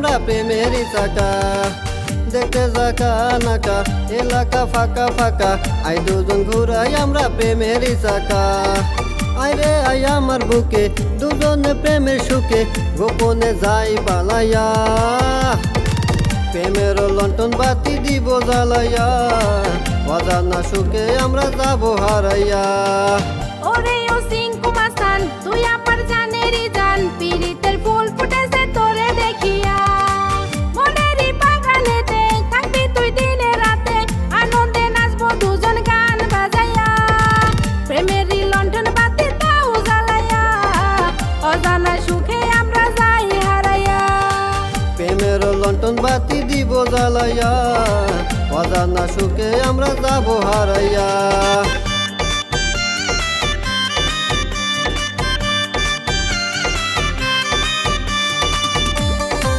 আমরা প্রেমেরই চাকা দেখতে জাকা নাকা এলাকা ফাঁকা ফাঁকা আই দুজন ঘুরাই আমরা প্রেমেরই চাকা আইরে আই আমার বুকে দুজনে প্রেমের সুখে গোপনে যাই পালাইয়া প্রেমের লন্ঠন বাতি দিব জ্বালাইয়া অজানা সুখে আমরা যাবো হারাইয়া ওরে ও সিংকু মাস্তান তুই আমার জানেরই জান পিরিতের ফুল ফুটেছে তোরে দেখিয়া মনেরই বাগানেতে থাকবি তুই দিনে রাতে আনন্দে নাচবো দুজন গান বাজাইয়া প্রেমেরই লন্ঠন বাতি দাও জ্বালাইয়া অজানা সুখে আমরা যাই হারাইয়া প্রেমের লন্ঠন বাতি দিব জ্বালাইয়া অজানা সুখে আমরা যাবো হারাইয়া।